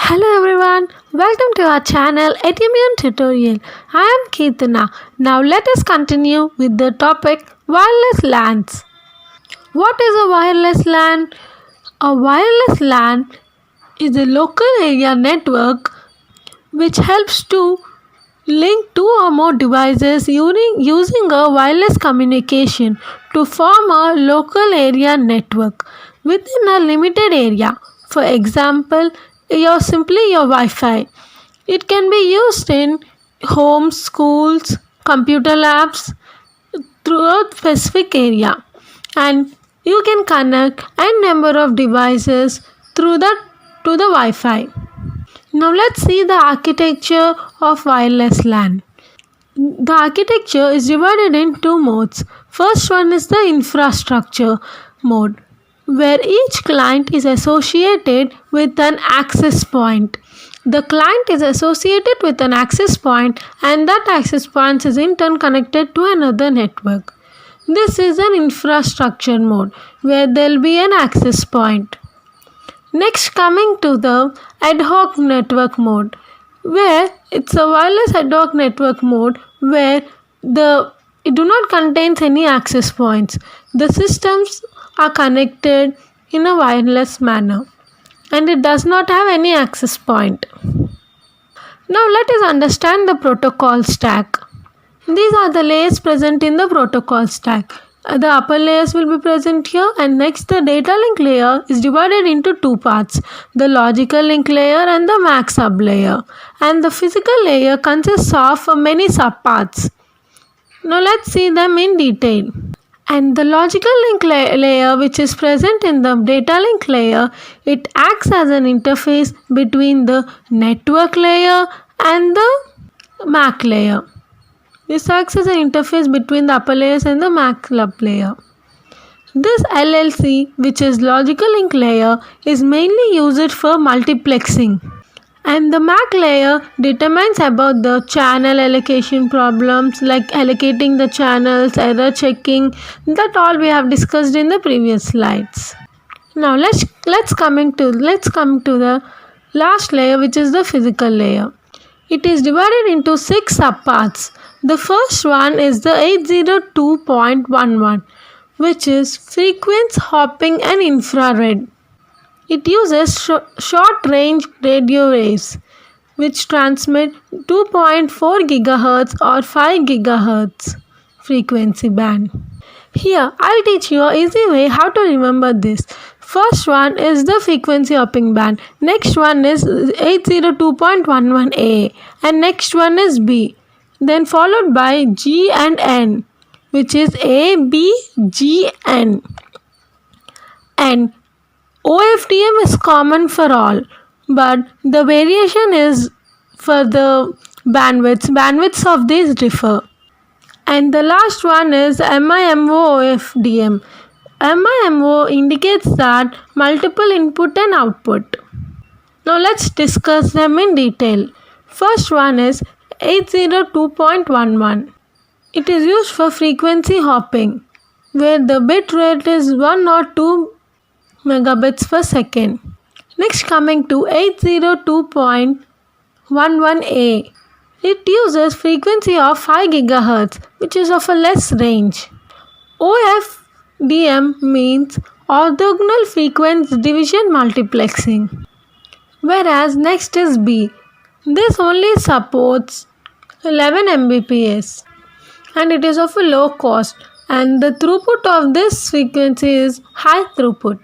Hello everyone, welcome to our channel Etimian Tutorial. I am Keetana. Now let us continue with the topic wireless LANs. What is a wireless LAN? A wireless LAN is a local area network which helps to link two or more devices using a wireless communication to form a local area network within a limited area. For example, your Wi-Fi. It can be used in homes, schools, computer labs throughout specific area, and you can connect n number of devices through the to the Wi-Fi. Now let's see the architecture of wireless LAN. The architecture is divided in two modes. First one is the infrastructure mode, where each client is associated with an access point. The client is associated with an access point, and that access point is in turn connected to another network. This is an infrastructure mode where there will be an access point. Next, coming to the ad hoc network mode, where it's a wireless ad hoc network mode where it do not contains any access points. The systems are connected in a wireless manner and it does not have any access point. Now let us understand the protocol stack. These are the layers present in the protocol stack. The upper layers will be present here, and next the data link layer is divided into two parts, the logical link layer and the MAC sub layer, and the physical layer consists of many subparts. Now let's see them in detail. And the logical link layer, which is present in the data link layer, it acts as an interface between the network layer and the MAC layer. This acts as an interface between the upper layers and the MAC sub layer. This LLC, which is logical link layer, is mainly used for multiplexing. And the MAC layer determines about the channel allocation problems like allocating the channels, error checking, that all we have discussed in the previous slides. Now let's come to the last layer, which is the physical layer. It is divided into 6 subparts. The first one is the 802.11, which is frequency hopping and infrared. It uses short range radio waves which transmit 2.4 GHz or 5 GHz frequency band. Here I'll teach you an easy way how to remember this. First one is the frequency hopping band, next one is 802.11a, and next one is B, then followed by G and N, which is A, B, G, N. And OFDM is common for all, but the variation is for the bandwidths. Bandwidths of these differ. And the last one is MIMO OFDM. MIMO indicates that multiple input and output. Now let's discuss them in detail. First one is 802.11. It is used for frequency hopping, where the bit rate is 1 or 2 megabits per second. Next, coming to 802.11a. It uses frequency of 5 GHz, which is of a less range. OFDM means orthogonal frequency division multiplexing. Whereas next is B. This only supports 11 Mbps and it is of a low cost, and the throughput of this frequency is high throughput.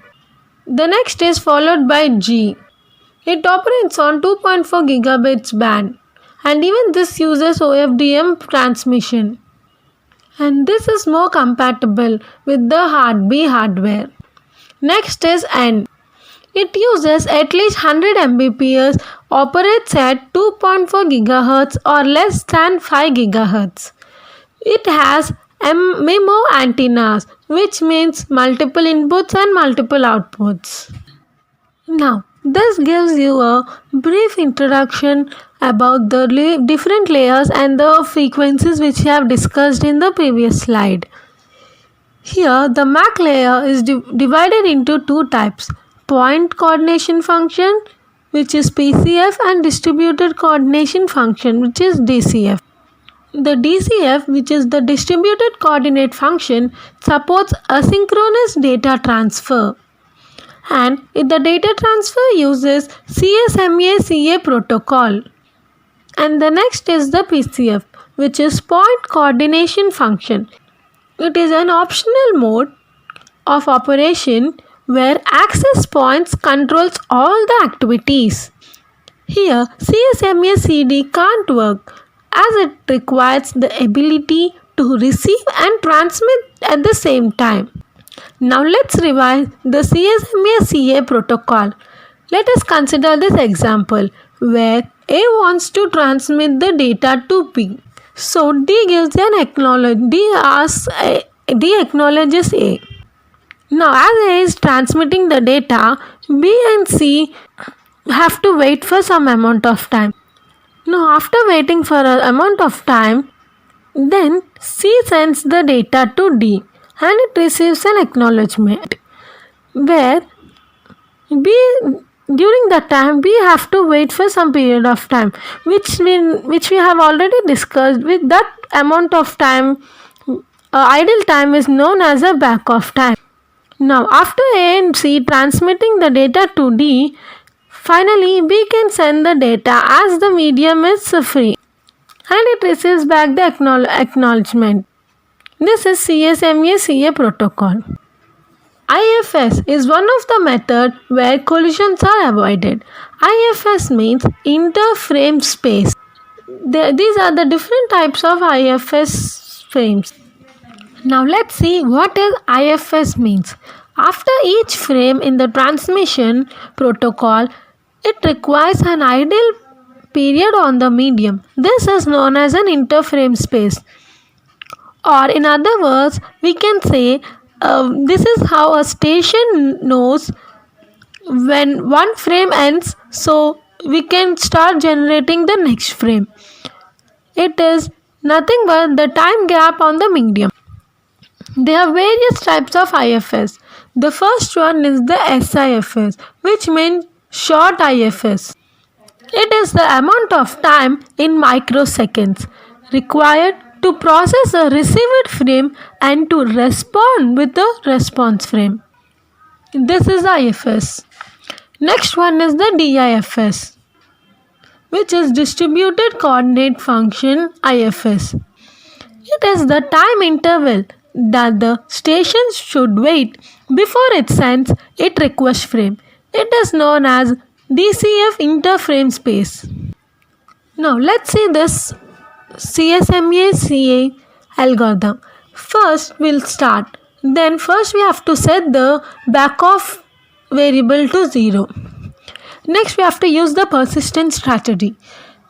The next is followed by G. It operates on 2.4 gigabits band, and even this uses OFDM transmission. And this is more compatible with the B hardware. Next is N. It uses at least 100 Mbps, operates at 2.4 GHz or less than 5 GHz. It has MIMO antennas, which means multiple inputs and multiple outputs. Now, this gives you a brief introduction about the different layers and the frequencies which we have discussed in the previous slide. Here, the MAC layer is divided into two types: point coordination function, which is PCF, and distributed coordination function, which is DCF. The DCF, which is the distributed coordinate function, supports asynchronous data transfer, and the data transfer uses CSMA-CA protocol. And the next is the PCF, which is point coordination function. It is an optional mode of operation where access points controls all the activities. Here, CSMA-CD can't work as it requires the ability to receive and transmit at the same time. Now let's revise the CSMA-CA protocol. Let us consider this example where A wants to transmit the data to B. So D gives an acknowledge. D acknowledges A. Now as A is transmitting the data, B and C have to wait for some amount of time. Now after waiting for an amount of time, then C sends the data to D and it receives an acknowledgement where during that time we have to wait for some period of time which we have already discussed. With that amount of time, idle time is known as a back of time. Now after A and C transmitting the data to D, finally B can send the data as the medium is free and it receives back the acknowledgement. This is CSMA-CA protocol. IFS is one of the methods where collisions are avoided. IFS means inter-frame space. These are the different types of IFS frames. Now let's see what IFS means. After each frame in the transmission protocol, it requires an idle period on the medium. This is known as an interframe space. Or in other words, we can say this is how a station knows when one frame ends, so we can start generating the next frame. It is nothing but the time gap on the medium. There are various types of IFS. The first one is the SIFS, which means short IFS. It is the amount of time in microseconds required to process a received frame and to respond with the response frame. This is IFS. Next one is the DIFS, which is distributed coordinate function IFS. It is the time interval that the station should wait before it sends its request frame. It is known as DCF interframe space. Now let's see this CSMA-CA algorithm. First we'll start. Then first we have to set the backoff variable to 0. Next we have to use the persistence strategy.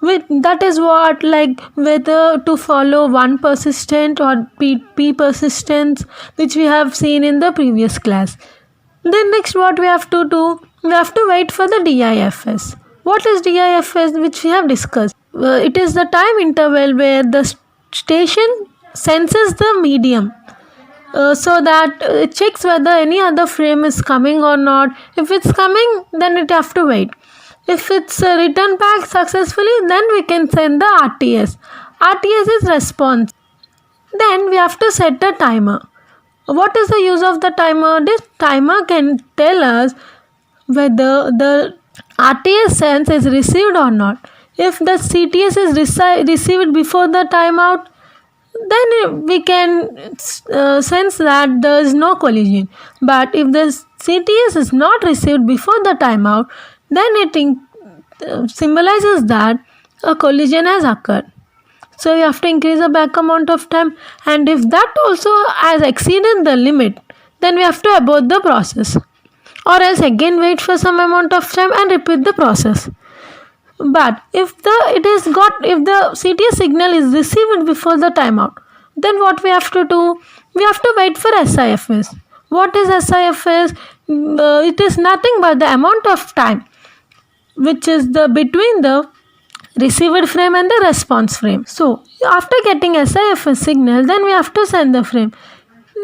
That is what, like whether to follow one persistent or P persistence, which we have seen in the previous class. Then next what we have to do, we have to wait for the DIFS. What is DIFS, which we have discussed? It is the time interval where the station senses the medium so that it checks whether any other frame is coming or not. If it's coming, then it have to wait. If it's returned back successfully, then we can send the RTS. RTS is response. Then we have to set the timer. What is the use of the timer? This timer can tell us whether the RTS sense is received or not. If the CTS is received before the timeout, then we can sense that there is no collision. But if the CTS is not received before the timeout, then it symbolizes that a collision has occurred. So you have to increase the back amount of time, and if that also has exceeded the limit, then we have to abort the process, or else again wait for some amount of time and repeat the process. But if the CTS signal is received before the timeout, then what we have to do? We have to wait for SIFS. What is SIFS? It is nothing but the amount of time which is between the received frame and the response frame. So after getting SIFS signal, then we have to send the frame,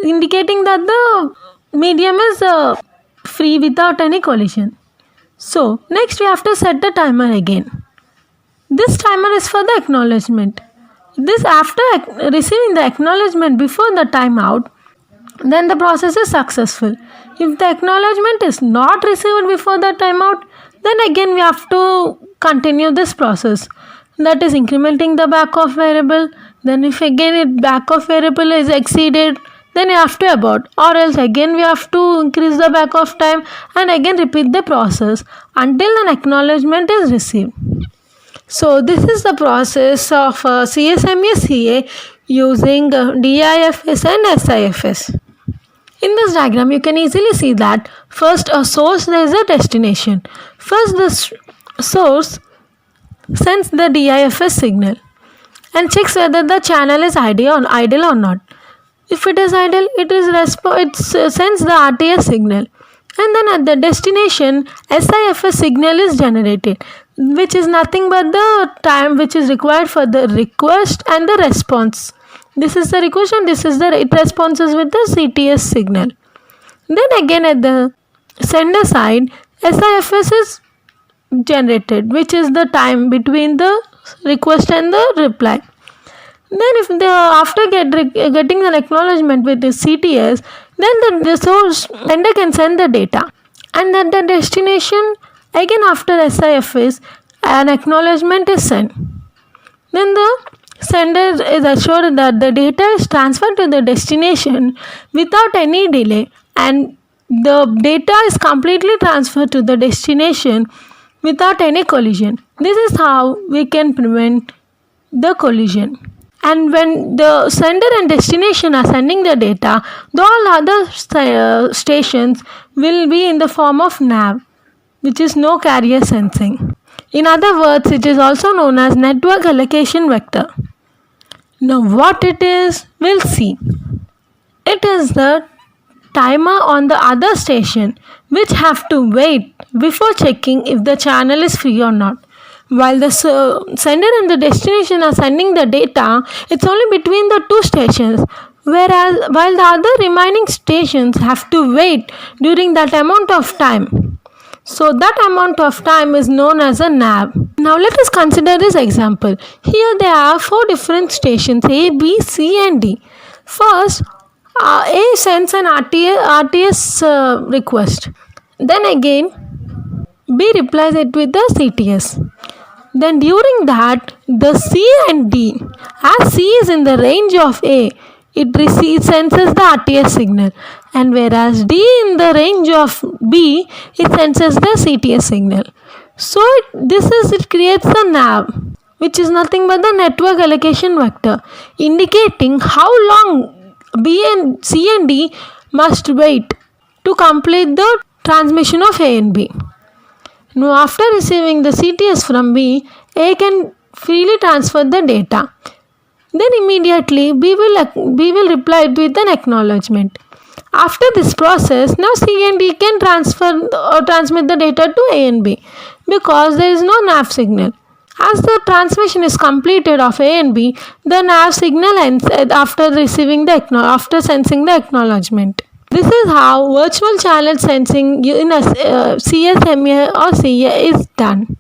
indicating that the medium is free without any collision. So next we have to set the timer again. This timer is for the acknowledgement. This after receiving the acknowledgement before the timeout, then the process is successful. If the acknowledgement is not received before the timeout, then again we have to continue this process. That is incrementing the backoff variable. Then if again backoff variable is exceeded, then you have to abort, or else again we have to increase the backoff time and again repeat the process until an acknowledgement is received. So this is the process of CSMA CA using DIFS and SIFS. In this diagram, you can easily see that first a source, there is a destination. First the source sends the DIFS signal and checks whether the channel is idle or not. If it is idle, it sends the RTS signal. And then at the destination, SIFS signal is generated, which is nothing but the time which is required for the request and the response. This is the request and this is the responses with the CTS signal. Then again at the sender side, SIFS is generated, which is the time between the request and the reply. Then if after getting an acknowledgement with the CTS, then the source sender can send the data, and at the destination again after SIFS an acknowledgement is sent. Then the sender is assured that the data is transferred to the destination without any delay, and the data is completely transferred to the destination without any collision. This is how we can prevent the collision. And when the sender and destination are sending the data, all other stations will be in the form of NAV, which is no carrier sensing. In other words, it is also known as network allocation vector. Now what it is, we'll see. It is the timer on the other station which have to wait before checking if the channel is free or not. While the sender and the destination are sending the data, it's only between the two stations, while the other remaining stations have to wait during that amount of time. So that amount of time is known as a NAV. Now let us consider this example. Here there are 4 different stations A, B, C and D. First, A sends an RTS request. Then again B replies it with the CTS. Then during that, the C and D, as C is in the range of A, it senses the RTS signal, and whereas D in the range of B, it senses the CTS signal. So it creates the NAV, which is nothing but the network allocation vector, indicating how long C and D must wait to complete the transmission of A and B. Now after receiving the CTS from B, A can freely transfer the data. Then immediately B will reply with an acknowledgement. After this process, now C and D can transmit the data to A and B because there is no NAV signal. As the transmission is completed of A and B, the NAV signal ends after sensing the acknowledgement. This is how virtual channel sensing in a CSMA or CA is done.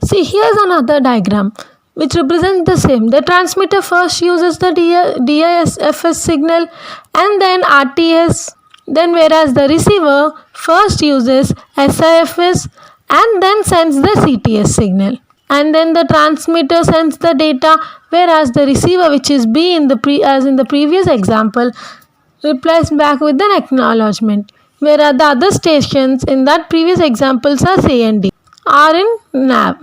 See, here's another diagram which represents the same. The transmitter first uses the DIFS signal and then RTS, then whereas the receiver first uses SIFS and then sends the CTS signal. And then the transmitter sends the data, whereas the receiver, which is B as in the previous example, replies back with an acknowledgement, whereas the other stations in that previous examples are C and D are in NAV.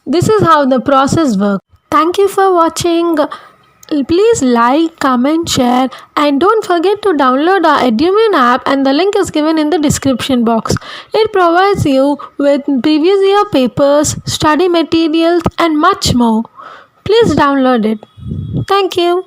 This is how the process works. Thank you for watching. Please like, comment, share and don't forget to download our Edumune app, and the link is given in the description box. It provides you with previous year papers, study materials and much more. Please download it. Thank you.